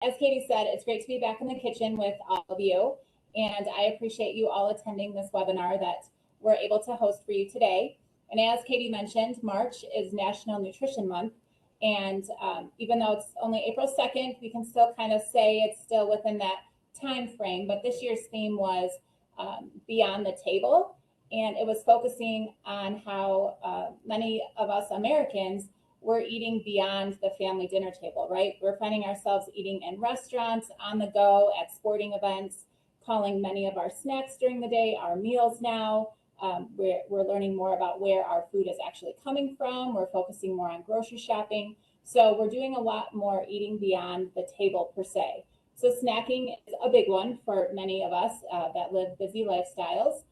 As Katie said, it's great to be back in the kitchen with all of you, and I appreciate you all attending this webinar that we're able to host for you today. And as Katie mentioned, March is National Nutrition Month, and even though it's only April 2nd, we can still kind of say it's still within that time frame, but this year's theme was Beyond the Table, and it was focusing on how many of us Americans we're eating beyond the family dinner table, right? We're finding ourselves eating in restaurants, on the go, at sporting events, calling many of our snacks during the day our meals now. We're learning more about where our food is actually coming from. We're focusing more on grocery shopping. So we're doing a lot more eating beyond the table per se. So snacking is a big one for many of us that live busy lifestyles.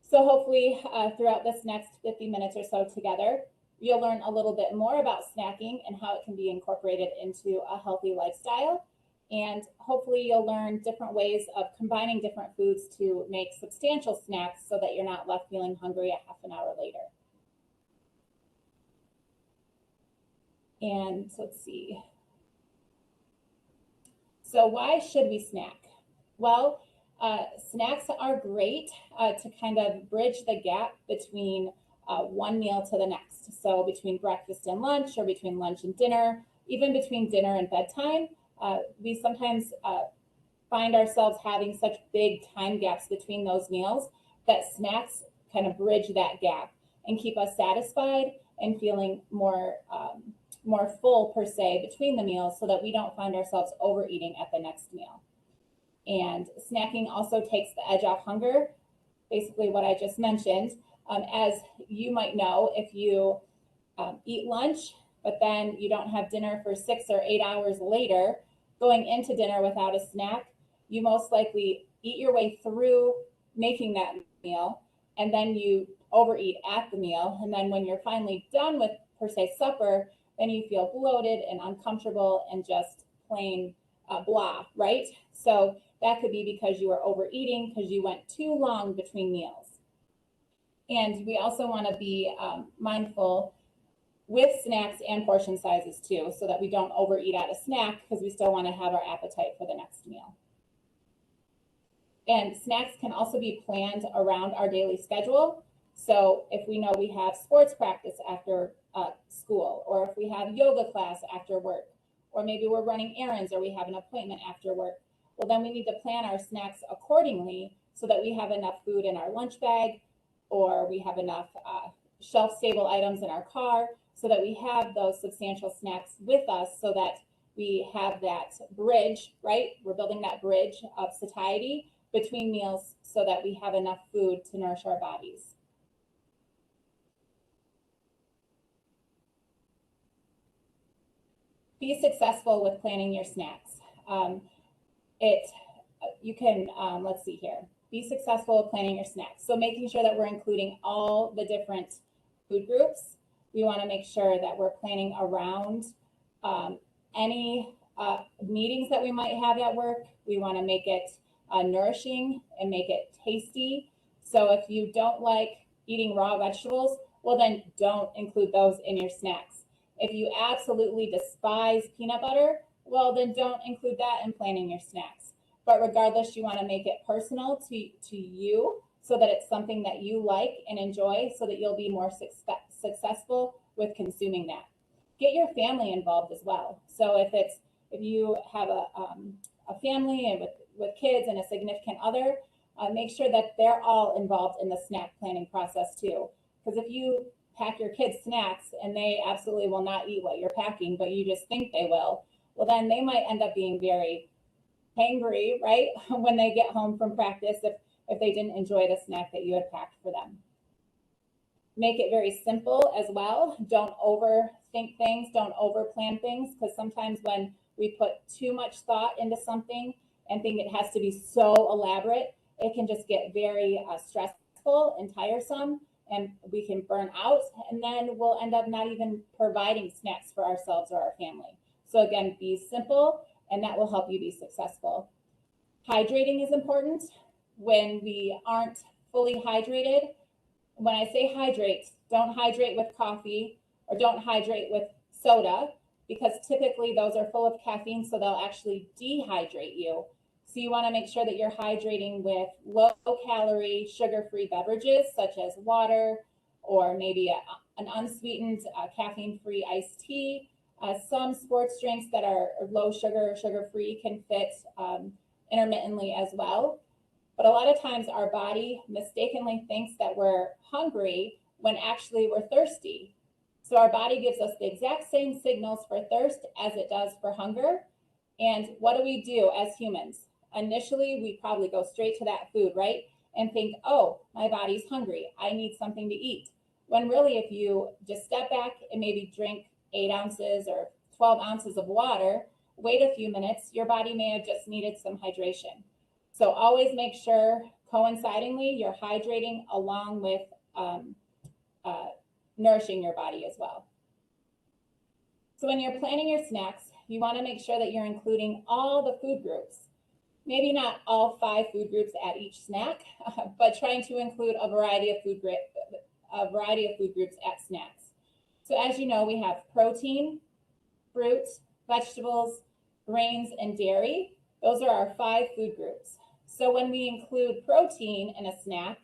So hopefully throughout this next 50 minutes or so together, you'll learn a little bit more about snacking and how it can be incorporated into a healthy lifestyle. And hopefully you'll learn different ways of combining different foods to make substantial snacks so that you're not left feeling hungry a half an hour later. And let's see. So why should we snack? Well, snacks are great to kind of bridge the gap between one meal to the next. So between breakfast and lunch, or between lunch and dinner, even between dinner and bedtime, we sometimes find ourselves having such big time gaps between those meals that snacks kind of bridge that gap and keep us satisfied and feeling more full per se between the meals, so that we don't find ourselves overeating at the next meal. And snacking also takes the edge off hunger, basically what I just mentioned. As you might know, if you eat lunch, but then you don't have dinner for 6 or 8 hours later, going into dinner without a snack, you most likely eat your way through making that meal, and then you overeat at the meal. And then when you're finally done with, per se, supper, then you feel bloated and uncomfortable and just plain blah, right? So that could be because you are overeating because you went too long between meals. And we also want to be mindful with snacks and portion sizes too, so that we don't overeat at a snack, because we still want to have our appetite for the next meal. And snacks can also be planned around our daily schedule. So if we know we have sports practice after school, or if we have yoga class after work, or maybe we're running errands, or we have an appointment after work, well, then we need to plan our snacks accordingly so that we have enough food in our lunch bag, or we have enough shelf-stable items in our car, so that we have those substantial snacks with us, so that we have that bridge, right? We're building that bridge of satiety between meals so that we have enough food to nourish our bodies. Be successful with planning your snacks. You can, let's see here. Be successful with planning your snacks. So making sure that we're including all the different food groups. We want to make sure that we're planning around any meetings that we might have at work. We want to make it nourishing and make it tasty. So if you don't like eating raw vegetables, well, then don't include those in your snacks. If you absolutely despise peanut butter, well, then don't include that in planning your snacks. But regardless, you want to make it personal to you, so that it's something that you like and enjoy, so that you'll be more successful with consuming that. Get your family involved as well. So if you have a family and with kids and a significant other, make sure that they're all involved in the snack planning process too. Because if you pack your kids snacks and they absolutely will not eat what you're packing, but you just think they will, well, then they might end up being very hangry, right? When they get home from practice, if they didn't enjoy the snack that you had packed for them. Make it very simple as well. Don't overthink things, don't overplan things, because sometimes when we put too much thought into something and think it has to be so elaborate, it can just get very stressful and tiresome, and we can burn out, and then we'll end up not even providing snacks for ourselves or our family. So again, be simple, and that will help you be successful. Hydrating is important. When we aren't fully hydrated, when I say hydrate, don't hydrate with coffee or don't hydrate with soda, because typically those are full of caffeine, so they'll actually dehydrate you. So you want to make sure that you're hydrating with low calorie, sugar-free beverages such as water, or maybe an unsweetened caffeine-free iced tea. Some sports drinks that are low sugar or sugar-free can fit intermittently as well. But a lot of times our body mistakenly thinks that we're hungry when actually we're thirsty. So our body gives us the exact same signals for thirst as it does for hunger. And what do we do as humans? Initially, we probably go straight to that food, right? And think, oh, my body's hungry. I need something to eat. When really, if you just step back and maybe drink 8 ounces or 12 ounces of water, wait a few minutes, your body may have just needed some hydration. So always make sure, coincidingly, you're hydrating along with nourishing your body as well. So when you're planning your snacks, you want to make sure that you're including all the food groups. Maybe not all 5 food groups at each snack, but trying to include a variety of food groups at snacks. So as you know, we have protein, fruit, vegetables, grains, and dairy. Those are our 5 food groups. So when we include protein in a snack,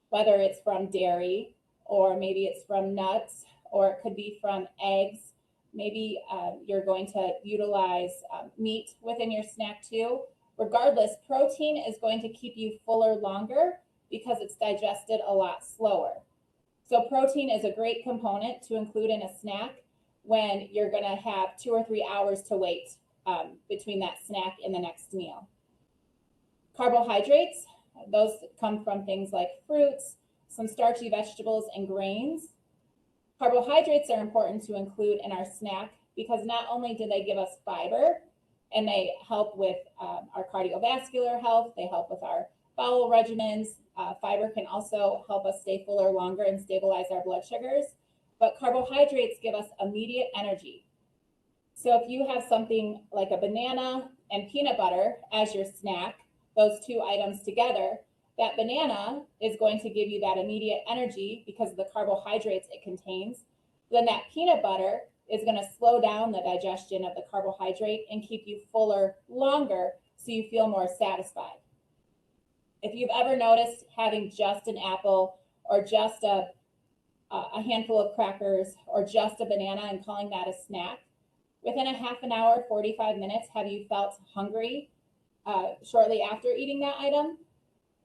whether it's from dairy, or maybe it's from nuts, or it could be from eggs, maybe you're going to utilize meat within your snack too. Regardless, protein is going to keep you fuller longer because it's digested a lot slower. So protein is a great component to include in a snack when you're going to have 2 or 3 hours to wait between that snack and the next meal. Carbohydrates, those come from things like fruits, some starchy vegetables, and grains. Carbohydrates are important to include in our snack because not only do they give us fiber and they help with our cardiovascular health, they help with our bowel regimens. Fiber can also help us stay fuller longer and stabilize our blood sugars, but carbohydrates give us immediate energy. So if you have something like a banana and peanut butter as your snack, those 2 items together, that banana is going to give you that immediate energy because of the carbohydrates it contains. Then that peanut butter is going to slow down the digestion of the carbohydrate and keep you fuller longer so you feel more satisfied. If you've ever noticed having just an apple or just a handful of crackers or just a banana and calling that a snack, within a half an hour, 45 minutes, have you felt hungry shortly after eating that item?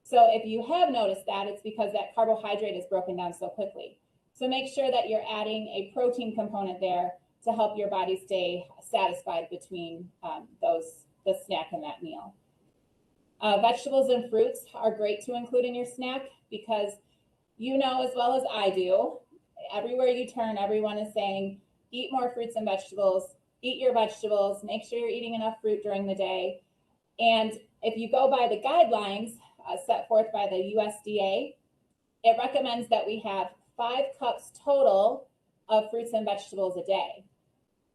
So if you have noticed that, it's because that carbohydrate is broken down so quickly. So make sure that you're adding a protein component there to help your body stay satisfied between the snack and that meal. Vegetables and fruits are great to include in your snack because you know as well as I do, everywhere you turn, everyone is saying, eat more fruits and vegetables, eat your vegetables, make sure you're eating enough fruit during the day. And if you go by the guidelines set forth by the USDA, it recommends that we have 5 cups total of fruits and vegetables a day.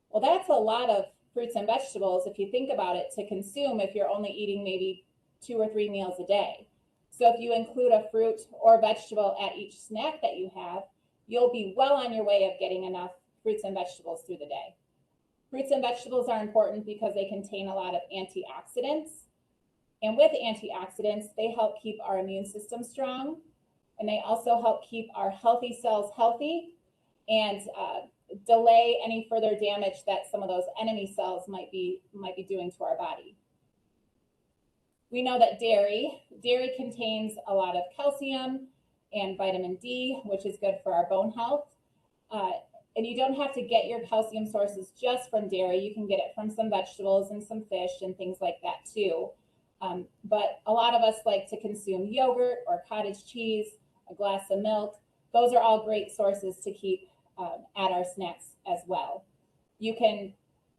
Well, that's a lot of fruits and vegetables if you think about it to consume if you're only eating maybe 2 or 3 meals a day. So if you include a fruit or vegetable at each snack that you have, you'll be well on your way of getting enough fruits and vegetables through the day. Fruits and vegetables are important because they contain a lot of antioxidants. And with antioxidants, they help keep our immune system strong. And they also help keep our healthy cells healthy and delay any further damage that some of those enemy cells might be doing to our body. We know that dairy contains a lot of calcium and vitamin D, which is good for our bone health. And you don't have to get your calcium sources just from dairy. You can get it from some vegetables and some fish and things like that too. But a lot of us like to consume yogurt or cottage cheese, a glass of milk. Those are all great sources to keep at our snacks as well. You can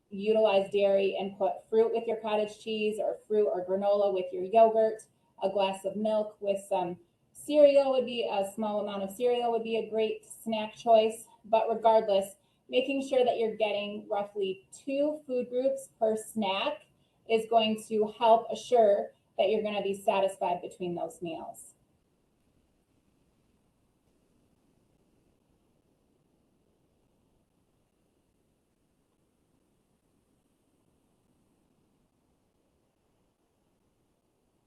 utilize dairy and put fruit with your cottage cheese, or fruit or granola with your yogurt. A glass of milk with some cereal would be, a small amount of cereal would be a great snack choice. But regardless, making sure that you're getting roughly 2 food groups per snack is going to help assure that you're going to be satisfied between those meals.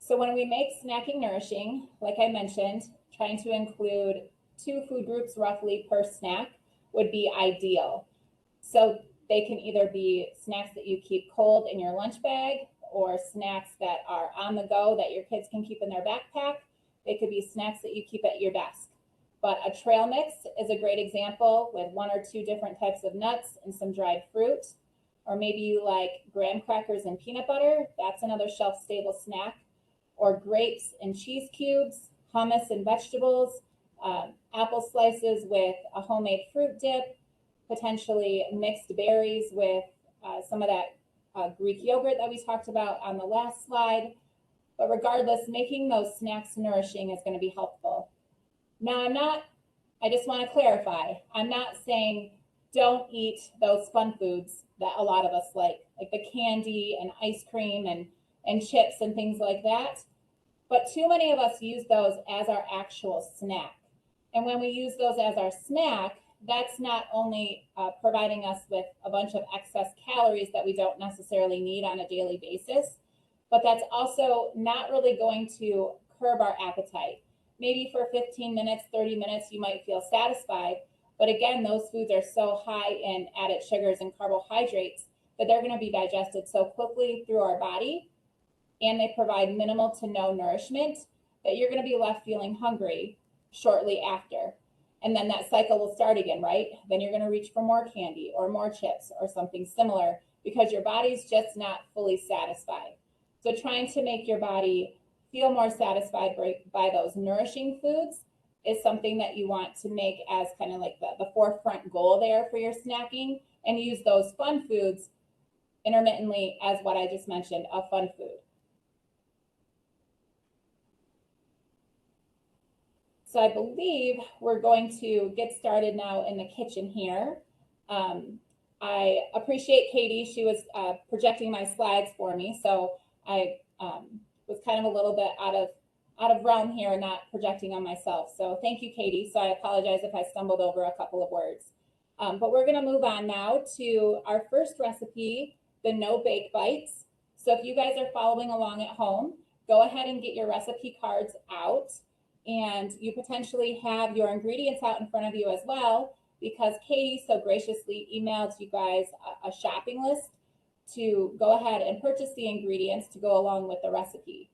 So when we make snacking nourishing, like I mentioned, trying to include 2 food groups roughly per snack would be ideal. So they can either be snacks that you keep cold in your lunch bag, or snacks that are on the go that your kids can keep in their backpack. They could be snacks that you keep at your desk. But a trail mix is a great example with 1 or 2 different types of nuts and some dried fruit. Or maybe you like graham crackers and peanut butter. That's another shelf-stable snack. Or grapes and cheese cubes, hummus and vegetables, apple slices with a homemade fruit dip, potentially mixed berries with some of that Greek yogurt that we talked about on the last slide. But regardless, making those snacks nourishing is going to be helpful. Now, I just want to clarify, I'm not saying don't eat those fun foods that a lot of us like the candy and ice cream and chips and things like that. But too many of us use those as our actual snack. And when we use those as our snack, that's not only providing us with a bunch of excess calories that we don't necessarily need on a daily basis, but that's also not really going to curb our appetite. Maybe for 15 minutes, 30 minutes, you might feel satisfied. But again, those foods are so high in added sugars and carbohydrates that they're going to be digested so quickly through our body, and they provide minimal to no nourishment that you're going to be left feeling hungry shortly after. And then that cycle will start again, right? Then you're going to reach for more candy or more chips or something similar because your body's just not fully satisfied. So trying to make your body feel more satisfied by those nourishing foods is something that you want to make as kind of like the forefront goal there for your snacking, and use those fun foods intermittently as what I just mentioned, a fun food. So I believe we're going to get started now in the kitchen here. I appreciate Katie. She was projecting my slides for me, so I was kind of a little bit out of realm here and not projecting on myself. So thank you, Katie. So I apologize if I stumbled over a couple of words. But we're going to move on now to our first recipe, the no-bake bites. So if you guys are following along at home, go ahead and get your recipe cards out. And you potentially have your ingredients out in front of you as well, because Katie so graciously emailed you guys a shopping list to go ahead and purchase the ingredients to go along with the recipe.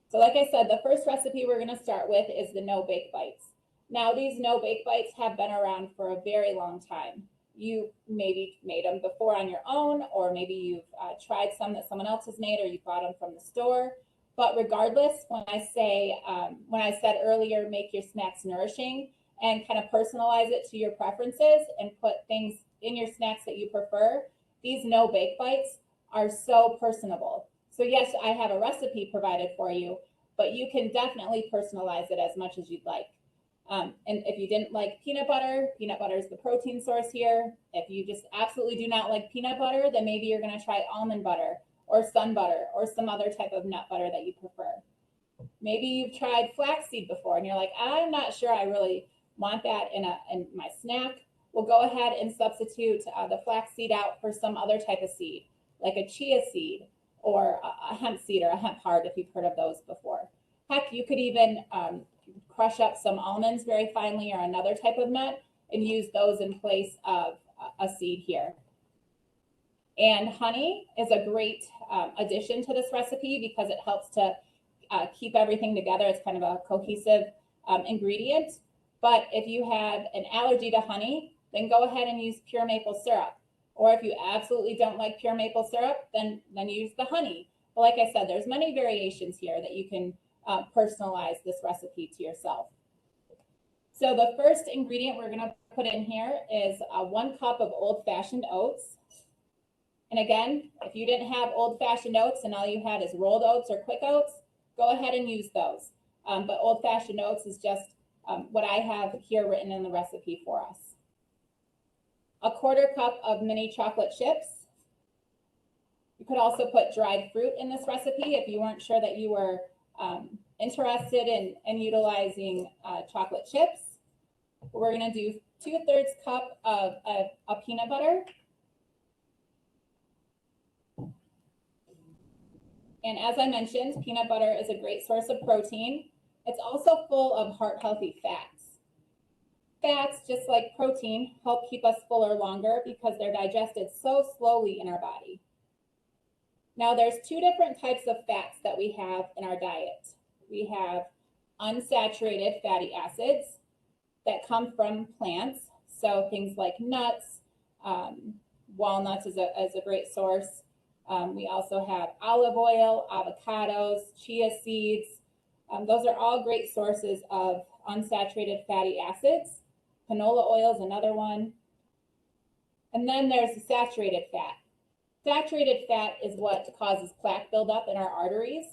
So like I said, the first recipe we're going to start with is the no-bake bites. Now, these no-bake bites have been around for a very long time. You maybe made them before on your own, or maybe you've tried some that someone else has made, or you bought them from the store. But regardless, when I said earlier, make your snacks nourishing and kind of personalize it to your preferences and put things in your snacks that you prefer, these no-bake bites are so personable. So yes, I have a recipe provided for you, but you can definitely personalize it as much as you'd like. And if you didn't like peanut butter is the protein source here. If you just absolutely do not like peanut butter, then maybe you're going to try almond butter or sun butter or some other type of nut butter that you prefer. Maybe you've tried flaxseed before and you're like, I'm not sure I really want that in my snack. Well, go ahead and substitute the flaxseed out for some other type of seed, like a chia seed or a hemp seed or a hemp heart, if you've heard of those before. Heck, you could even crush up some almonds very finely or another type of nut and use those in place of a seed here. And honey is a great addition to this recipe because it helps to keep everything together. It's kind of a cohesive ingredient. But if you have an allergy to honey, then go ahead and use pure maple syrup. Or if you absolutely don't like pure maple syrup, then use the honey. But like I said, there's many variations here that you can personalize this recipe to yourself. So the first ingredient we're going to put in here is 1 cup of old-fashioned oats. And again, if you didn't have old-fashioned oats and all you had is rolled oats or quick oats, go ahead and use those. But old-fashioned oats is just what I have here written in the recipe for us. 1/4 cup of mini chocolate chips. You could also put dried fruit in this recipe if you weren't sure that you were interested in utilizing chocolate chips. We're going to do 2/3 cup of a peanut butter. And as I mentioned, peanut butter is a great source of protein. It's also full of heart-healthy fats. Fats, just like protein, help keep us fuller longer because they're digested so slowly in our body. Now, there's two different types of fats that we have in our diet. We have unsaturated fatty acids that come from plants. So things like nuts, walnuts is a great source. We also have olive oil, avocados, chia seeds. Those are all great sources of unsaturated fatty acids. Canola oil is another one. And then there's the saturated fat. Saturated fat is what causes plaque buildup in our arteries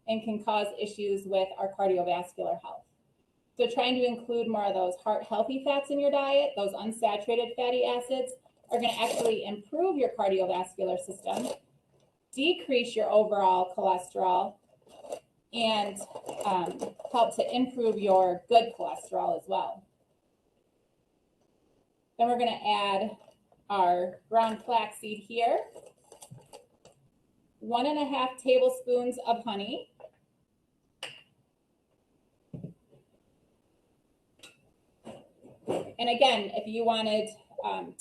and can cause issues with our cardiovascular health. So trying to include more of those heart-healthy fats in your diet, those unsaturated fatty acids, are going to actually improve your cardiovascular system, decrease your overall cholesterol, and help to improve your good cholesterol as well. Then we're going to add our ground flaxseed here. 1.5 tablespoons of honey. And again, if you wanted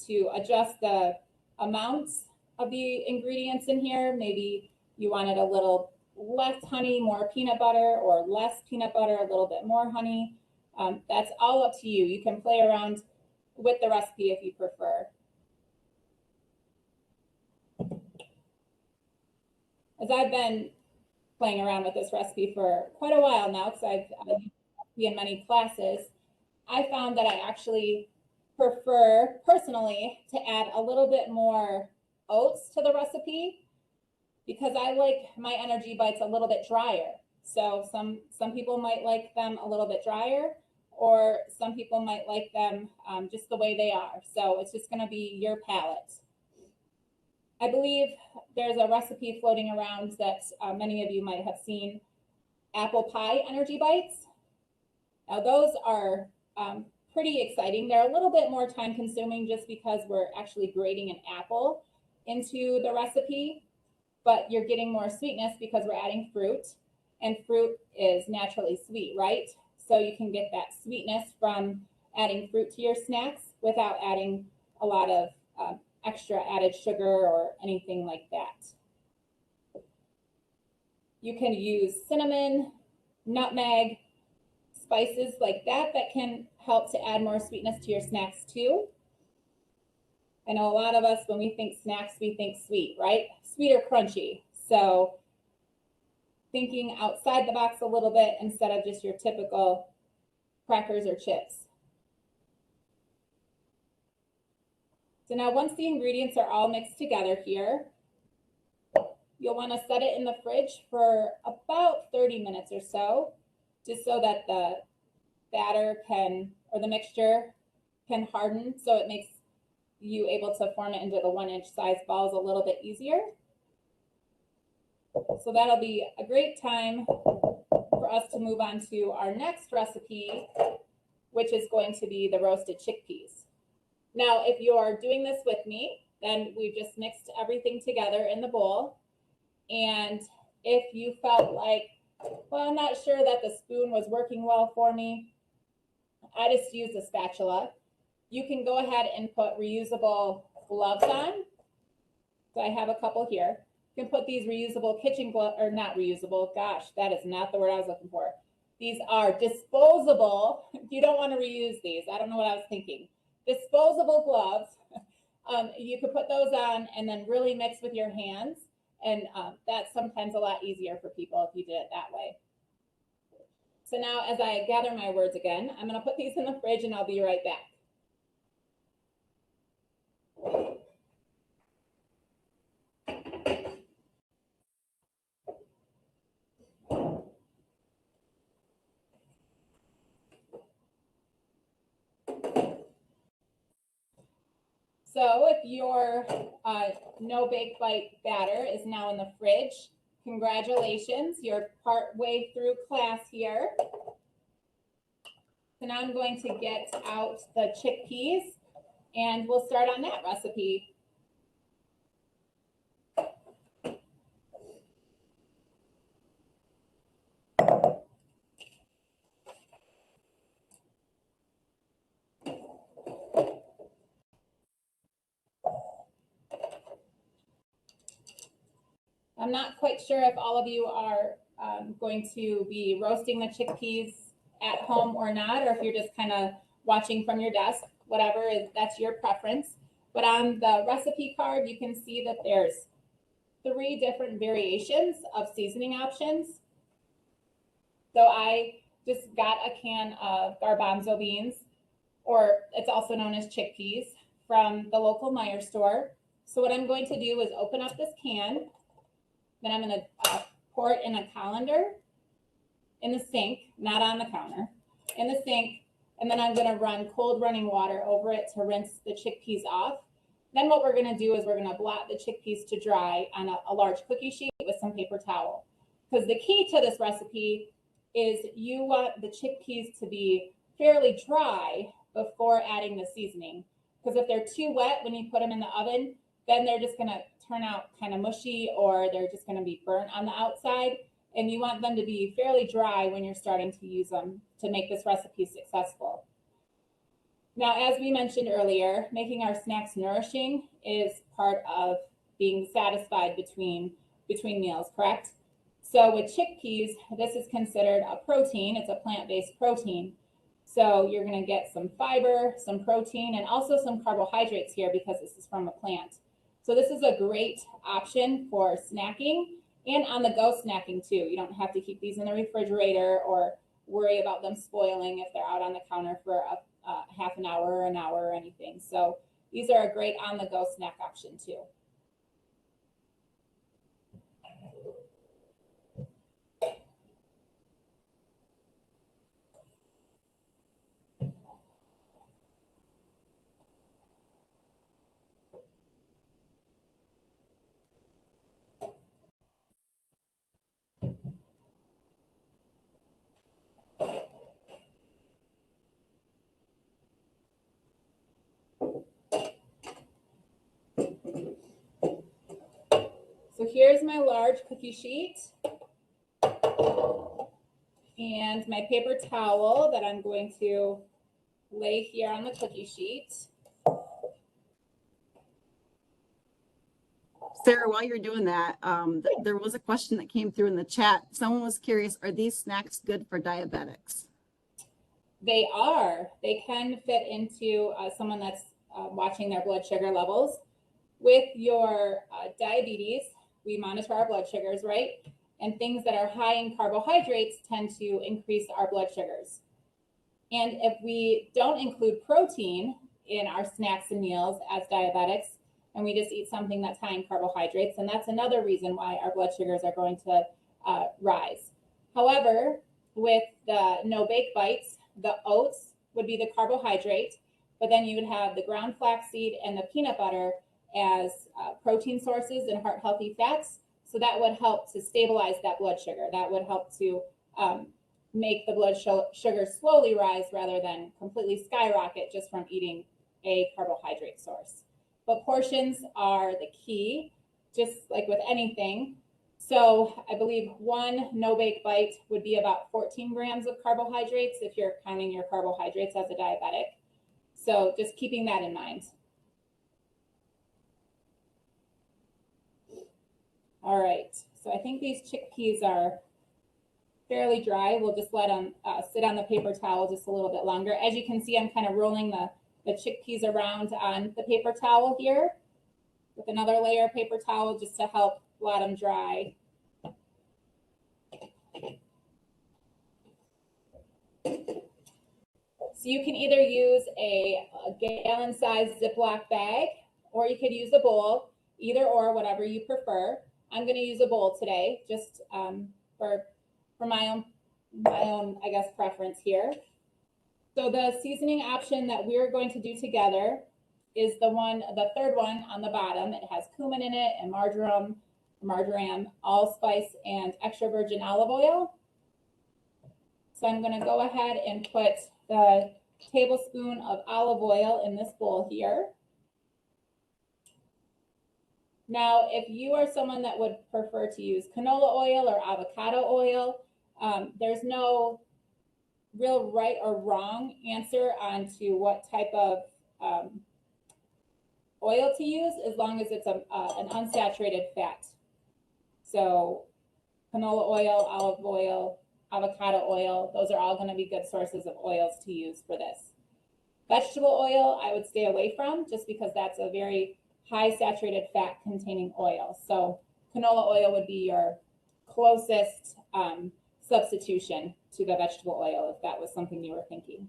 to adjust the amounts of the ingredients in here, maybe you wanted a little less honey, more peanut butter, or less peanut butter, a little bit more honey. That's all up to you. You can play around with the recipe if you prefer. As I've been playing around with this recipe for quite a while now, because I've used it in many classes, I found that I actually prefer personally to add a little bit more oats to the recipe because I like my energy bites a little bit drier. So some people might like them a little bit drier, or some people might like them just the way they are. So it's just going to be your palate. I believe there's a recipe floating around that many of you might have seen, apple pie energy bites. Now those are pretty exciting. They're a little bit more time consuming just because we're actually grating an apple into the recipe, but you're getting more sweetness because we're adding fruit, and fruit is naturally sweet, right? So you can get that sweetness from adding fruit to your snacks without adding a lot of extra added sugar or anything like that. You can use cinnamon, nutmeg, spices like that can help to add more sweetness to your snacks too. I know a lot of us, when we think snacks, we think sweet, right? Sweet or crunchy. So thinking outside the box a little bit instead of just your typical crackers or chips. So now once the ingredients are all mixed together here, you'll want to set it in the fridge for about 30 minutes or so, just so that the batter or the mixture can harden, so it makes you able to form it into the 1-inch size balls a little bit easier. So that'll be a great time for us to move on to our next recipe, which is going to be the roasted chickpeas. Now, if you are doing this with me, then we've just mixed everything together in the bowl. And if you felt like, well, I'm not sure that the spoon was working well for me, I just used a spatula. You can go ahead and put reusable gloves on. So I have a couple here. You can put these reusable kitchen gloves, or not reusable, gosh, that is not the word I was looking for. These are disposable. You don't want to reuse these. I don't know what I was thinking. Disposable gloves. You could put those on and then really mix with your hands. And that's sometimes a lot easier for people if you did it that way. So now as I gather my words again, I'm going to put these in the fridge and I'll be right back. So if your no-bake bite batter is now in the fridge, congratulations, you're part way through class here. So now I'm going to get out the chickpeas and we'll start on that recipe. I'm not quite sure if all of you are going to be roasting the chickpeas at home or not, or if you're just kind of watching from your desk, whatever, that's your preference. But on the recipe card, you can see that there's 3 different variations of seasoning options. So I just got a can of garbanzo beans, or it's also known as chickpeas, from the local Meijer store. So what I'm going to do is open up this can, then I'm going to pour it in a colander in the sink, not on the counter, in the sink, and then I'm going to run cold running water over it to rinse the chickpeas off. Then what we're going to do is we're going to blot the chickpeas to dry on a large cookie sheet with some paper towel. Because the key to this recipe is you want the chickpeas to be fairly dry before adding the seasoning. Because if they're too wet when you put them in the oven, then they're just going to turn out kind of mushy, or they're just going to be burnt on the outside. And you want them to be fairly dry when you're starting to use them to make this recipe successful. Now, as we mentioned earlier, making our snacks nourishing is part of being satisfied between meals, correct? So with chickpeas, this is considered a protein. It's a plant-based protein. So you're going to get some fiber, some protein, and also some carbohydrates here because this is from a plant. So this is a great option for snacking and on-the-go snacking too. You don't have to keep these in the refrigerator or worry about them spoiling if they're out on the counter for a half an hour or an hour or anything. So these are a great on-the-go snack option too. So here's my large cookie sheet and my paper towel that I'm going to lay here on the cookie sheet. Sarah, while you're doing that, there was a question that came through in the chat. Someone was curious, are these snacks good for diabetics? They are. They can fit into someone that's watching their blood sugar levels. With your diabetes, we monitor our blood sugars, right? And things that are high in carbohydrates tend to increase our blood sugars. And if we don't include protein in our snacks and meals as diabetics, and we just eat something that's high in carbohydrates, and that's another reason why our blood sugars are going to rise. However, with the no-bake bites, the oats would be the carbohydrate, but then you would have the ground flaxseed and the peanut butter as protein sources and heart-healthy fats. So that would help to stabilize that blood sugar. That would help to make the blood sugar slowly rise rather than completely skyrocket just from eating a carbohydrate source. But portions are the key, just like with anything. So I believe one no-bake bite would be about 14 grams of carbohydrates if you're counting your carbohydrates as a diabetic. So just keeping that in mind. All right, so I think these chickpeas are fairly dry. We'll just let them sit on the paper towel just a little bit longer. As you can see, I'm kind of rolling the chickpeas around on the paper towel here with another layer of paper towel just to help let them dry. So you can either use a gallon-sized Ziploc bag, or you could use a bowl, either or, whatever you prefer. I'm going to use a bowl today, just for my own, I guess, preference here. So the seasoning option that we're going to do together is the third one on the bottom. It has cumin in it and marjoram, allspice, and extra virgin olive oil. So I'm going to go ahead and put the tablespoon of olive oil in this bowl here. Now, if you are someone that would prefer to use canola oil or avocado oil, there's no real right or wrong answer on to what type of oil to use, as long as it's an unsaturated fat. So canola oil, olive oil, avocado oil, those are all going to be good sources of oils to use for this. Vegetable oil, I would stay away from just because that's a very high saturated fat containing oil. So canola oil would be your closest substitution to the vegetable oil if that was something you were thinking.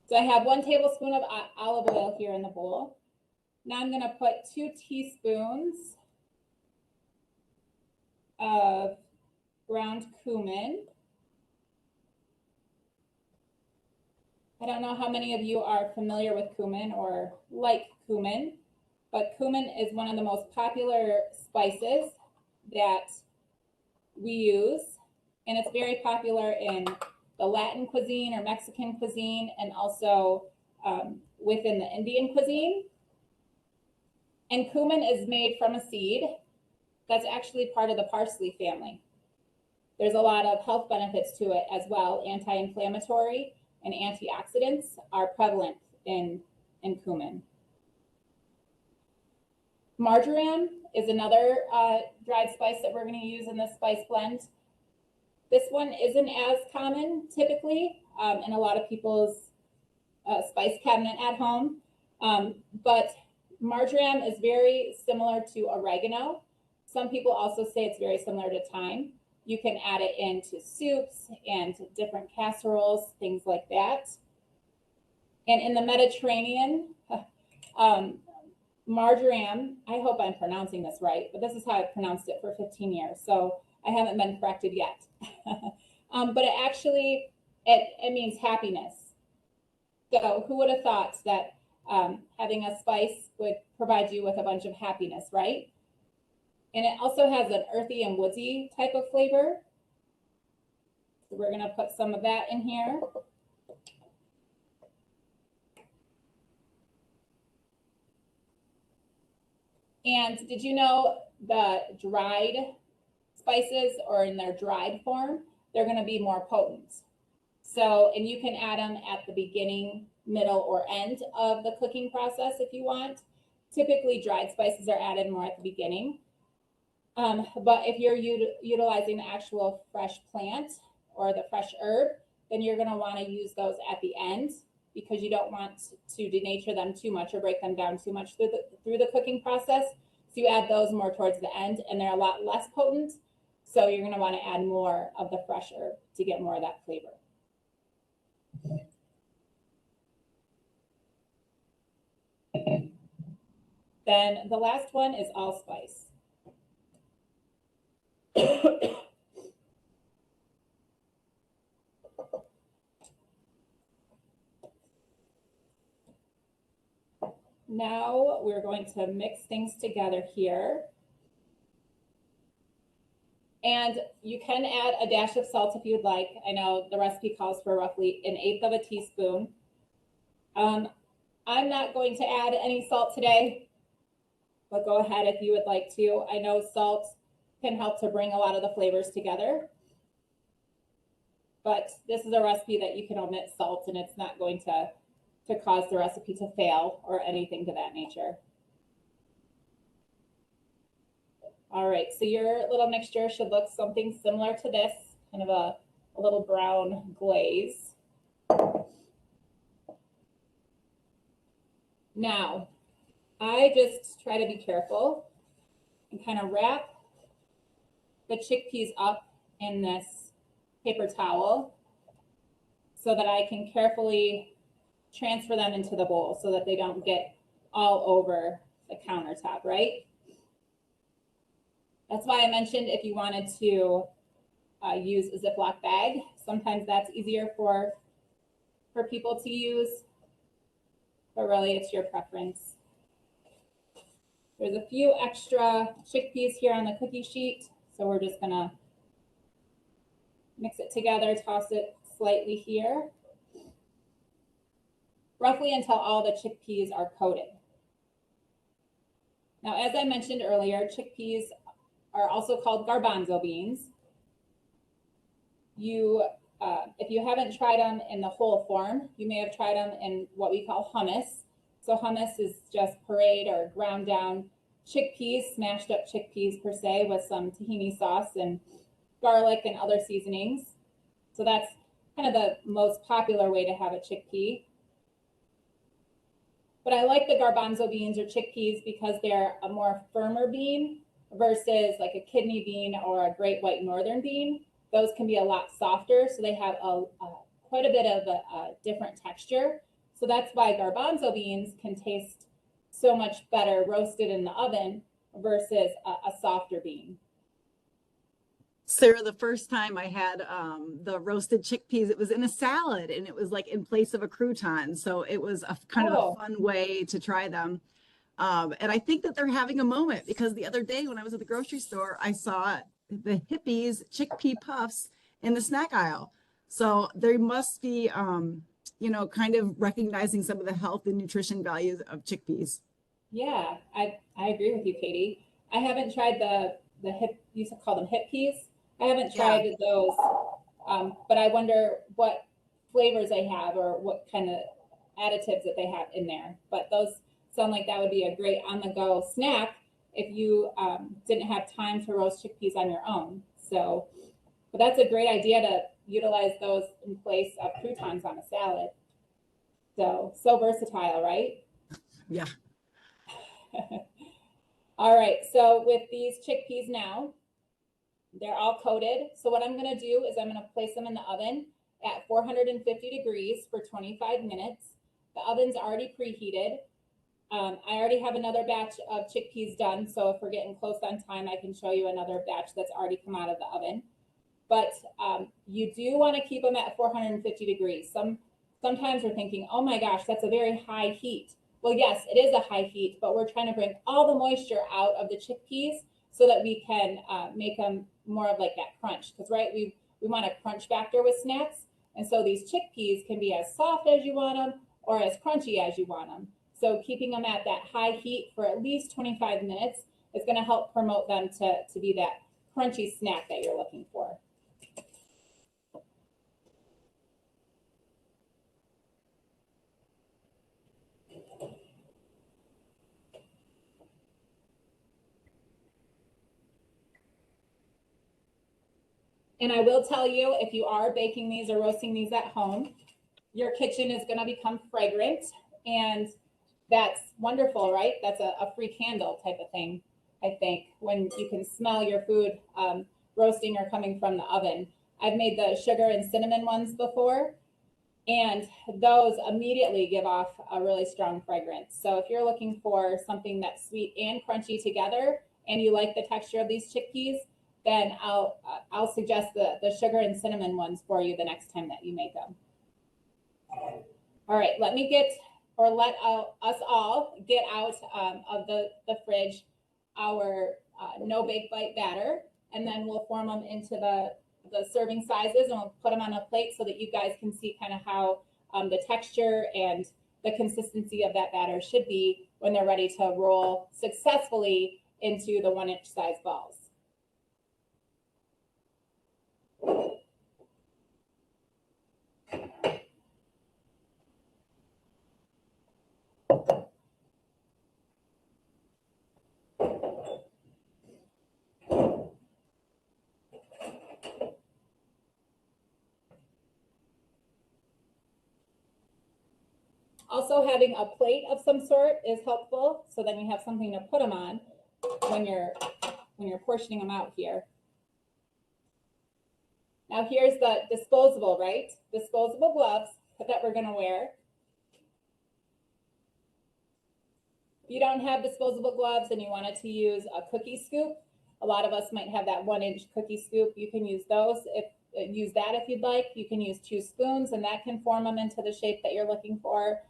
So I have 1 tablespoon of olive oil here in the bowl. Now I'm going to put 2 teaspoons of ground cumin. I don't know how many of you are familiar with cumin or like cumin, but cumin is one of the most popular spices that we use, and it's very popular in the Latin cuisine or Mexican cuisine, and also within the Indian cuisine. And cumin is made from a seed that's actually part of the parsley family. There's a lot of health benefits to it as well. Anti-inflammatory and antioxidants are prevalent in cumin. Marjoram is another dried spice that we're going to use in this spice blend. This one isn't as common typically in a lot of people's spice cabinet at home, but marjoram is very similar to oregano. Some people also say it's very similar to thyme. You can add it into soups and different casseroles, things like that. And in the Mediterranean, marjoram, I hope I'm pronouncing this right, but this is how I've pronounced it for 15 years. So I haven't been corrected yet. But it actually, it means happiness. So who would have thought that having a spice would provide you with a bunch of happiness, right? And it also has an earthy and woodsy type of flavor. So we're gonna put some of that in here. And did you know the dried spices, or in their dried form, they're gonna be more potent. So, and you can add them at the beginning, middle, or end of the cooking process if you want. Typically, dried spices are added more at the beginning. But if you're utilizing the actual fresh plant or the fresh herb, then you're going to want to use those at the end, because you don't want to denature them too much or break them down too much through the cooking process. So you add those more towards the end, and they're a lot less potent. So you're going to want to add more of the fresh herb to get more of that flavor. Then the last one is allspice. Now we're going to mix things together here. And you can add a dash of salt if you'd like. I know the recipe calls for roughly 1/8 of a teaspoon. I'm not going to add any salt today, but go ahead if you would like to. I know salt can help to bring a lot of the flavors together, but this is a recipe that you can omit salt, and it's not going to cause the recipe to fail or anything to that nature. All right, so your little mixture should look something similar to this, kind of a little brown glaze. Now, I just try to be careful and kind of wrap the chickpeas up in this paper towel so that I can carefully transfer them into the bowl so that they don't get all over the countertop, right? That's why I mentioned if you wanted to use a Ziploc bag, sometimes that's easier for people to use, but really it's your preference. There's a few extra chickpeas here on the cookie sheet, so we're just gonna mix it together, toss it slightly here, roughly until all the chickpeas are coated. Now, as I mentioned earlier, chickpeas are also called garbanzo beans. If you haven't tried them in the whole form, you may have tried them in what we call hummus. So hummus is just pureed or ground down chickpeas, smashed up chickpeas per se, with some tahini sauce and garlic and other seasonings. So that's kind of the most popular way to have a chickpea. But I like the garbanzo beans or chickpeas because they're a more firmer bean versus like a kidney bean or a great white northern bean. Those can be a lot softer, so they have quite a bit of a different texture. So that's why garbanzo beans can taste so much better roasted in the oven versus a softer bean. Sarah, the first time I had the roasted chickpeas, it was in a salad and it was like in place of a crouton. So it was a kind of a fun way to try them. And I think that they're having a moment because the other day when I was at the grocery store, I saw the Hippies chickpea puffs in the snack aisle. So they must be, you know, kind of recognizing some of the health and nutrition values of chickpeas. Yeah, I agree with you, Katie. I haven't tried the hip, you used to call them hip peas. I haven't tried those, but I wonder what flavors they have or what kind of additives that they have in there. But those sound like that would be a great on-the-go snack if you didn't have time to roast chickpeas on your own. So, but that's a great idea to utilize those in place of croutons on a salad. So versatile, right? Yeah. All right, so with these chickpeas now, they're all coated. So what I'm gonna do is I'm gonna place them in the oven at 450 degrees for 25 minutes. The oven's already preheated. I already have another batch of chickpeas done, so if we're getting close on time, I can show you another batch that's already come out of the oven. But you do wanna keep them at 450 degrees. Sometimes we're thinking, oh my gosh, that's a very high heat. Well, yes, it is a high heat, but we're trying to bring all the moisture out of the chickpeas so that we can make them more of like that crunch. Because right, we want a crunch factor with snacks. And so these chickpeas can be as soft as you want them or as crunchy as you want them. So keeping them at that high heat for at least 25 minutes is going to help promote them to be that crunchy snack that you're looking for. And I will tell you, if you are baking these or roasting these at home, your kitchen is going to become fragrant, and that's wonderful, right? That's a free candle type of thing, I think, when you can smell your food roasting or coming from the oven. I've made the sugar and cinnamon ones before, and those immediately give off a really strong fragrance. So if you're looking for something that's sweet and crunchy together, and you like the texture of these chickpeas, then I'll suggest the sugar and cinnamon ones for you the next time that you make them. All right, let us all get out of the fridge our no bake bite batter, and then we'll form them into the serving sizes, and we'll put them on a plate so that you guys can see kind of how the texture and the consistency of that batter should be when they're ready to roll successfully into the 1-inch size balls. Also, having a plate of some sort is helpful, so then you have something to put them on when you're portioning them out here. Now here's the disposable, right? Disposable gloves that we're gonna wear. If you don't have disposable gloves and you wanted to use a cookie scoop, a lot of us might have that 1-inch cookie scoop. You can use those use that if you'd like. You can use 2 spoons, and that can form them into the shape that you're looking for.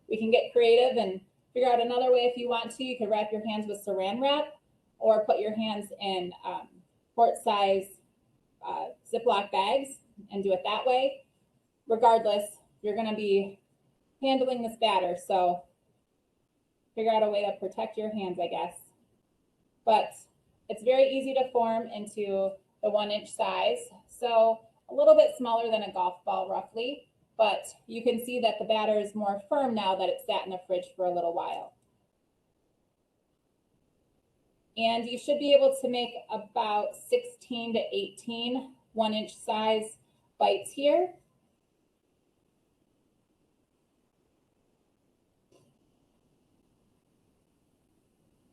We can get creative and figure out another way if you want to. You could wrap your hands with saran wrap or put your hands in quart-size Ziploc bags and do it that way. Regardless, you're going to be handling this batter, so figure out a way to protect your hands, I guess. But it's very easy to form into the 1-inch size, so a little bit smaller than a golf ball roughly, but you can see that the batter is more firm now that it's sat in the fridge for a little while. And you should be able to make about 16 to 18 1-inch size bites here.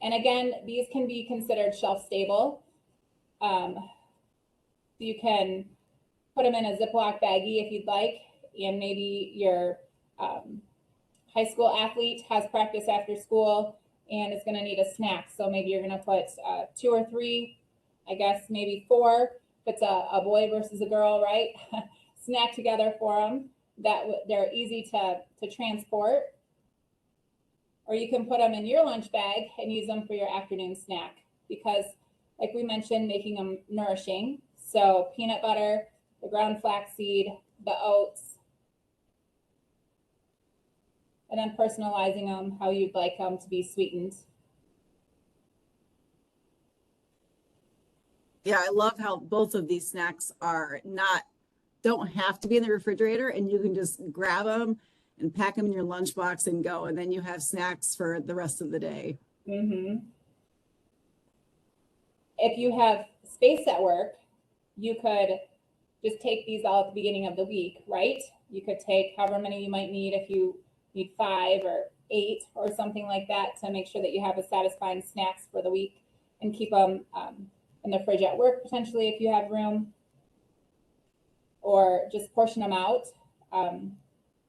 And again, these can be considered shelf stable. You can put them in a Ziploc baggie if you'd like, and maybe your high school athlete has practice after school and is going to need a snack. So maybe you're going to put 2 or 3, I guess maybe 4, if it's a boy versus a girl, right? Snack together for them. That they're easy to transport. Or you can put them in your lunch bag and use them for your afternoon snack, because like we mentioned, making them nourishing. So peanut butter, the ground flaxseed, the oats, and then personalizing them how you'd like them to be sweetened. Yeah, I love how both of these snacks don't have to be in the refrigerator, and you can just grab them and pack them in your lunchbox and go, and then you have snacks for the rest of the day. Mm-hmm. If you have space at work, you could just take these all at the beginning of the week, right? You could take however many you might need, if you need 5 or 8 or something like that, to make sure that you have a satisfying snacks for the week, and keep them in the fridge at work potentially if you have room, or just portion them out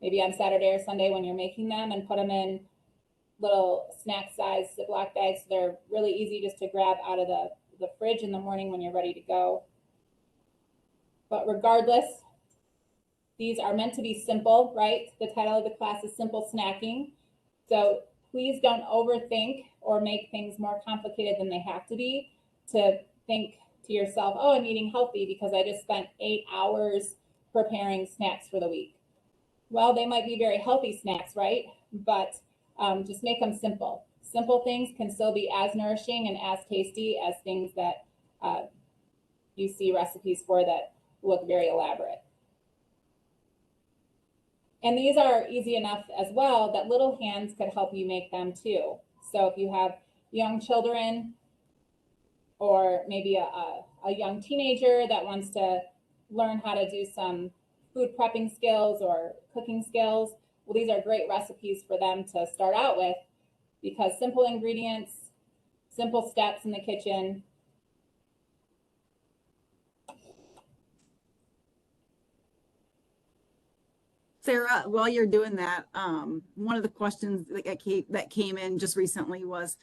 maybe on Saturday or Sunday when you're making them, and put them in little snack size Ziploc bags. So they're really easy just to grab out of the fridge in the morning when you're ready to go. But regardless, these are meant to be simple, right? The title of the class is Simple Snacking. So please don't overthink or make things more complicated than they have to be, to think to yourself, oh, I'm eating healthy because I just spent 8 hours preparing snacks for the week. Well, they might be very healthy snacks, right? But just make them simple. Simple things can still be as nourishing and as tasty as things that you see recipes for that look very elaborate. And these are easy enough as well that little hands could help you make them too. So if you have young children, or maybe a young teenager that wants to learn how to do some food prepping skills or cooking skills, well, these are great recipes for them to start out with, because simple ingredients, simple steps in the kitchen. Sarah, while you're doing that, one of the questions that came in just recently was,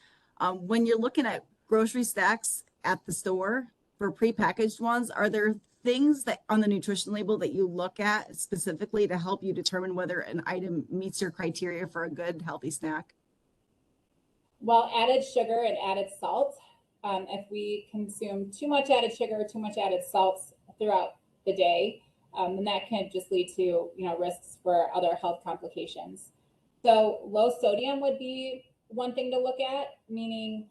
when you're looking at grocery stacks at the store for prepackaged ones, are there things that on the nutrition label that you look at specifically to help you determine whether an item meets your criteria for a good, healthy snack? Well, added sugar and added salt. If we consume too much added sugar, too much added salts throughout the day, and that can just lead to risks for other health complications. So low sodium would be one thing to look at, meaning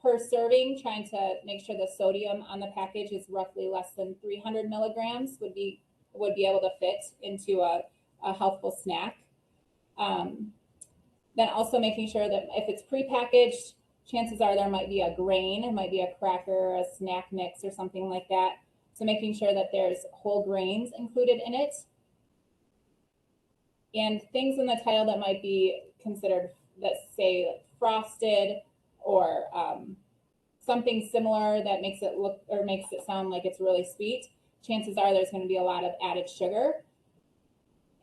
per serving, trying to make sure the sodium on the package is roughly less than 300 milligrams would be able to fit into a healthful snack. Then also making sure that if it's prepackaged, chances are there might be a grain, it might be a cracker, a snack mix or something like that. So making sure that there's whole grains included in it. And things in the title that might be considered, that say frosted or something similar that makes it look or makes it sound like it's really sweet, chances are there's going to be a lot of added sugar.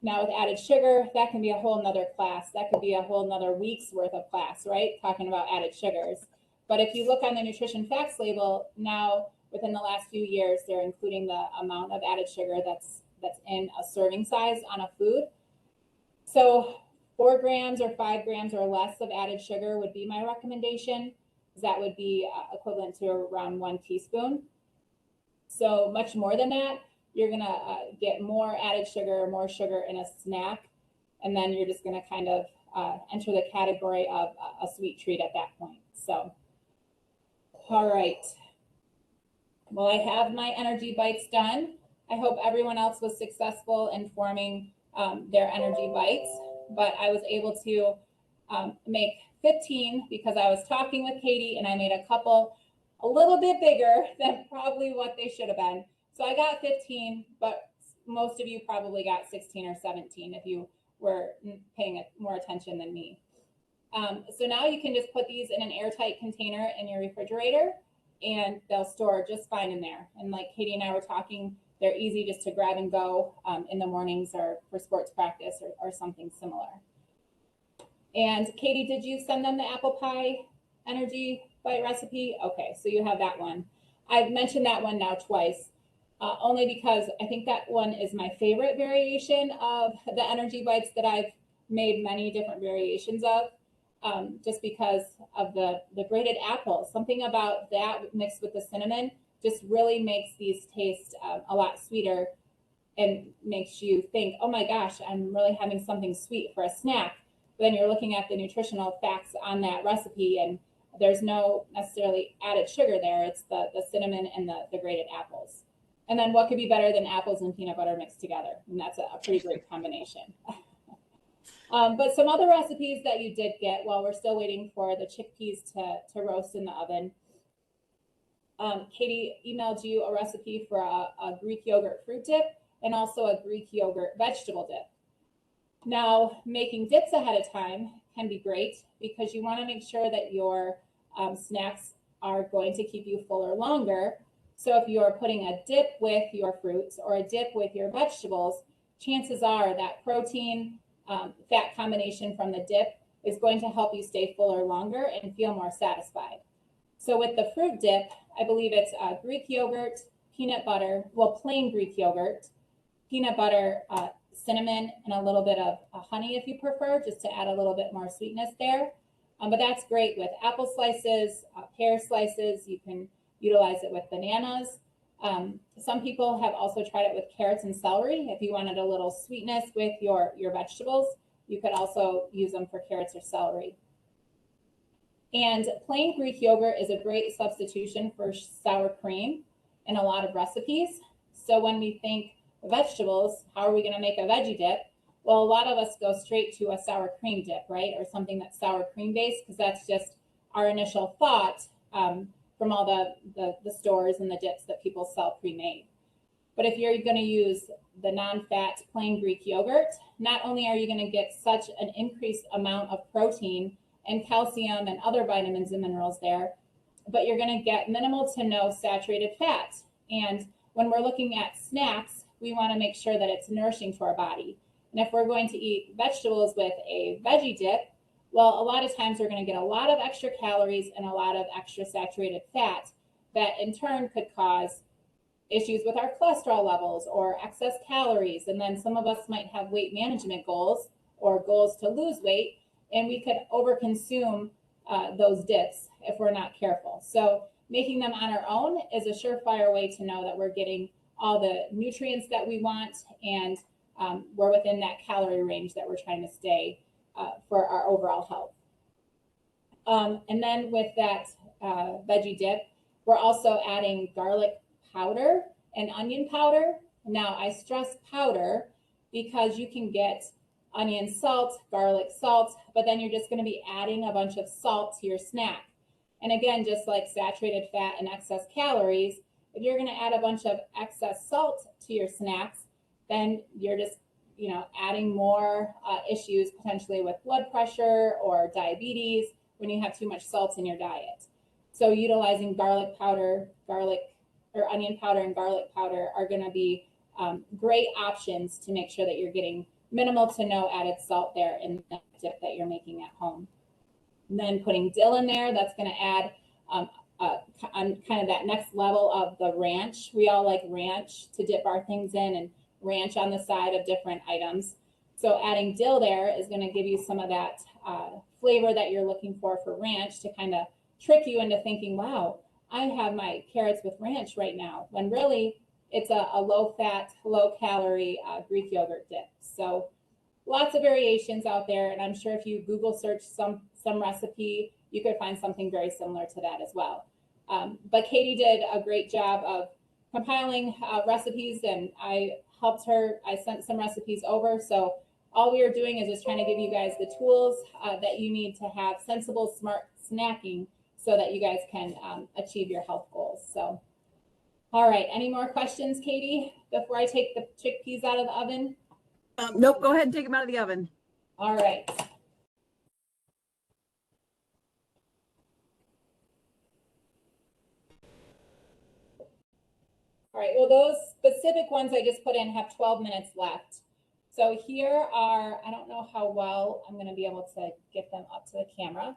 Now with added sugar, that can be a whole nother class. That could be a whole nother week's worth of class, right? Talking about added sugars. But if you look on the nutrition facts label, now within the last few years, they're including the amount of added sugar that's in a serving size on a food. So 4 grams or 5 grams or less of added sugar would be my recommendation. That would be equivalent to around 1 teaspoon. So much more than that, you're gonna get more added sugar, more sugar in a snack, and then you're just gonna kind of enter the category of a sweet treat at that point. So, all right. Well, I have my energy bites done. I hope everyone else was successful in forming their energy bites, but I was able to make 15 because I was talking with Katie and I made a couple a little bit bigger than probably what they should have been. So I got 15, but most of you probably got 16 or 17 if you were paying more attention than me. So now you can just put these in an airtight container in your refrigerator and they'll store just fine in there. And like Katie and I were talking, they're easy just to grab and go in the mornings or for sports practice or something similar. And Katie, did you send them the apple pie energy bite recipe? Okay, so you have that one. I've mentioned that one now twice, only because I think that one is my favorite variation of the energy bites that I've made many different variations of, just because of the grated apples. Something about that mixed with the cinnamon just really makes these taste a lot sweeter and makes you think, oh my gosh, I'm really having something sweet for a snack. But then you're looking at the nutritional facts on that recipe and there's no necessarily added sugar there. It's the cinnamon and the grated apples. And then what could be better than apples and peanut butter mixed together? And that's a pretty great combination. But some other recipes that you did get while we're still waiting for the chickpeas to roast in the oven. Katie emailed you a recipe for a Greek yogurt fruit dip and also a Greek yogurt vegetable dip. Now, making dips ahead of time can be great because you want to make sure that your snacks are going to keep you fuller longer. So if you're putting a dip with your fruits or a dip with your vegetables, chances are that protein fat combination from the dip is going to help you stay fuller longer and feel more satisfied. So with the fruit dip, I believe it's Greek yogurt, peanut butter, well, plain Greek yogurt, peanut butter, cinnamon, and a little bit of honey if you prefer, just to add a little bit more sweetness there. But that's great with apple slices, pear slices. You can utilize it with bananas. Some people have also tried it with carrots and celery. If you wanted a little sweetness with your vegetables, you could also use them for carrots or celery. And plain Greek yogurt is a great substitution for sour cream in a lot of recipes. So when we think vegetables, how are we going to make a veggie dip? Well, a lot of us go straight to a sour cream dip, right? Or something that's sour cream based, because that's just our initial thought from all the stores and the dips that people sell pre-made. But if you're going to use the non-fat plain Greek yogurt, not only are you going to get such an increased amount of protein and calcium and other vitamins and minerals there, but you're going to get minimal to no saturated fat. And when we're looking at snacks, we want to make sure that it's nourishing to our body. And if we're going to eat vegetables with a veggie dip, well, a lot of times we're going to get a lot of extra calories and a lot of extra saturated fat that in turn could cause issues with our cholesterol levels or excess calories. And then some of us might have weight management goals or goals to lose weight, and we could overconsume those dips if we're not careful. So making them on our own is a surefire way to know that we're getting all the nutrients that we want and we're within that calorie range that we're trying to stay for our overall health. And then with that veggie dip, we're also adding garlic powder and onion powder. Now I stress powder because you can get onion salt, garlic salt, but then you're just going to be adding a bunch of salt to your snack. And again, just like saturated fat and excess calories, if you're going to add a bunch of excess salt to your snacks, then you're just adding more issues potentially with blood pressure or diabetes when you have too much salt in your diet. So utilizing garlic powder, onion powder and garlic powder are going to be great options to make sure that you're getting minimal to no added salt there in the dip that you're making at home. And then putting dill in there, that's going to add on kind of that next level of the ranch. We all like ranch to dip our things in and ranch on the side of different items. So adding dill there is going to give you some of that flavor that you're looking for ranch to kind of trick you into thinking, wow, I have my carrots with ranch right now, when really it's a low fat, low calorie Greek yogurt dip. So lots of variations out there. And I'm sure if you Google search some recipe, you could find something very similar to that as well. But Katie did a great job of compiling recipes, and I helped her. I sent some recipes over. So All we are doing is just trying to give you guys the tools that you need to have sensible, smart snacking so that you guys can achieve your health goals. So, all right, any more questions, Katie, before I take the chickpeas out of the oven? Nope, go ahead and take them out of the oven. All right. All right, well, those specific ones I just put in have 12 minutes left. So here are, I don't know how well I'm gonna be able to get them up to the camera,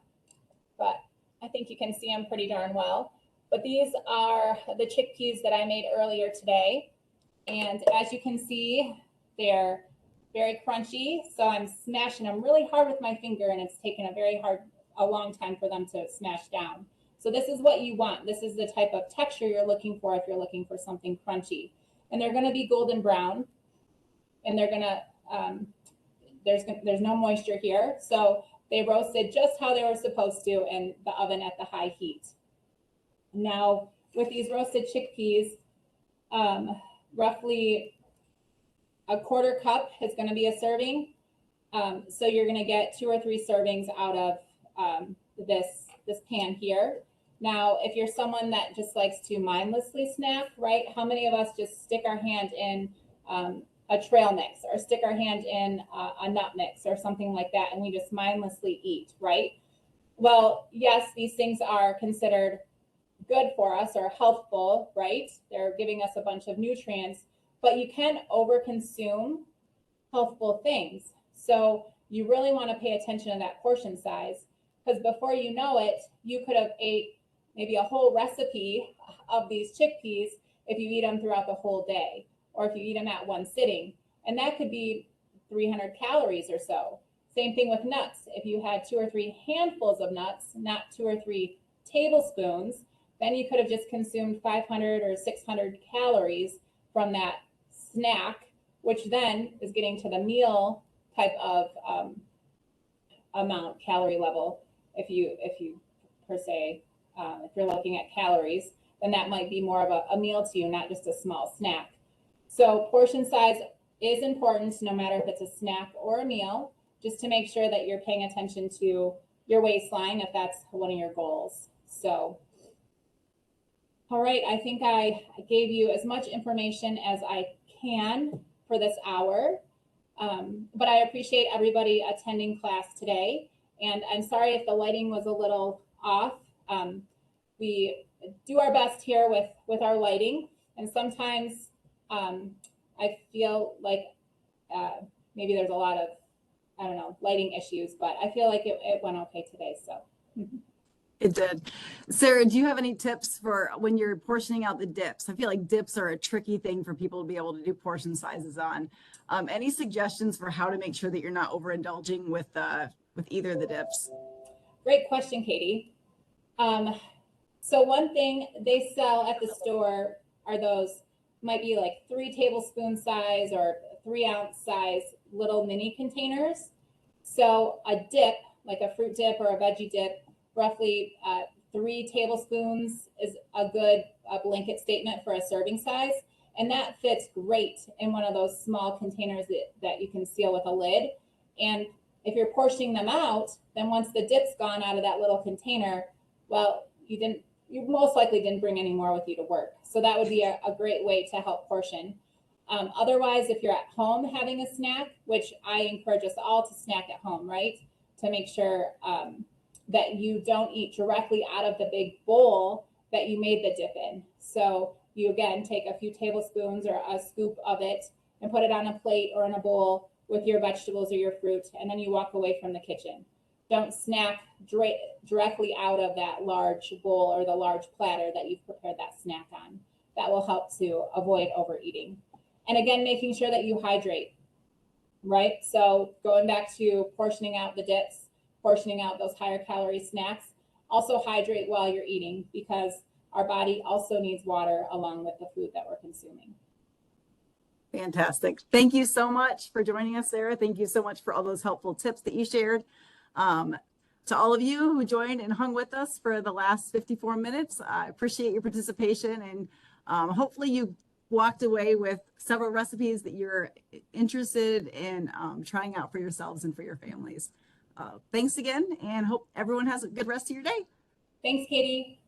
but I think you can see them pretty darn well. But these are the chickpeas that I made earlier today. And as you can see, they're very crunchy. So I'm smashing them really hard with my finger, and it's taken a long time for them to smash down. So this is what you want. This is the type of texture you're looking for if you're looking for something crunchy. And they're gonna be golden brown, and they're gonna, there's no moisture here. So they roasted just how they were supposed to in the oven at the high heat. Now, with these roasted chickpeas, roughly a quarter cup is gonna be a serving. So you're gonna get 2 or 3 servings out of this pan here. Now, if you're someone that just likes to mindlessly snack, right? How many of us just stick our hand in a trail mix or stick our hand in a nut mix or something like that, and we just mindlessly eat, right? Well, yes, these things are considered good for us or healthful, right? They're giving us a bunch of nutrients, but you can overconsume healthful things. So you really want to pay attention to that portion size, because before you know it, you could have ate maybe a whole recipe of these chickpeas if you eat them throughout the whole day, or if you eat them at one sitting. And that could be 300 calories or so. Same thing with nuts. If you had 2 or 3 handfuls of nuts, not 2 or 3 tablespoons, then you could have just consumed 500 or 600 calories from that snack, which then is getting to the meal type of amount, calorie level. If you per se, if you're looking at calories, then that might be more of a meal to you, not just a small snack. So portion size is important, no matter if it's a snack or a meal, just to make sure that you're paying attention to your waistline if that's one of your goals. So, all right, I think I gave you as much information as I can for this hour, but I appreciate everybody attending class today. And I'm sorry if the lighting was a little off. We do our best here with our lighting, and sometimes I feel like maybe there's a lot of, I don't know, lighting issues, but I feel like it went okay today, so. It did. Sarah, do you have any tips for when you're portioning out the dips? I feel like dips are a tricky thing for people to be able to do portion sizes on. Any suggestions for how to make sure that you're not overindulging with either of the dips? Great question, Katie. So one thing they sell at the store are those, might be like 3 tablespoon size or 3 ounce size little mini containers. So a dip, like a fruit dip or a veggie dip, roughly 3 tablespoons is a good blanket statement for a serving size. And that fits great in one of those small containers that you can seal with a lid. And if you're portioning them out, then once the dip's gone out of that little container, well, you most likely didn't bring any more with you to work. So that would be a great way to help portion. Otherwise, if you're at home having a snack, which I encourage us all to snack at home, right? To make sure that you don't eat directly out of the big bowl that you made the dip in. So you, again, take a few tablespoons or a scoop of it and put it on a plate or in a bowl with your vegetables or your fruit, and then you walk away from the kitchen. Don't snack directly out of that large bowl or the large platter that you've prepared that snack on. That will help to avoid overeating. And again, making sure that you hydrate, right? So going back to portioning out the dips, portioning out those higher calorie snacks, also hydrate while you're eating, because our body also needs water along with the food that we're consuming. Fantastic. Thank you so much for joining us, Sarah. Thank you so much for all those helpful tips that you shared. To all of you who joined and hung with us for the last 54 minutes, I appreciate your participation, and hopefully you walked away with several recipes that you're interested in trying out for yourselves and for your families. Thanks again, and hope everyone has a good rest of your day. Thanks, Katie.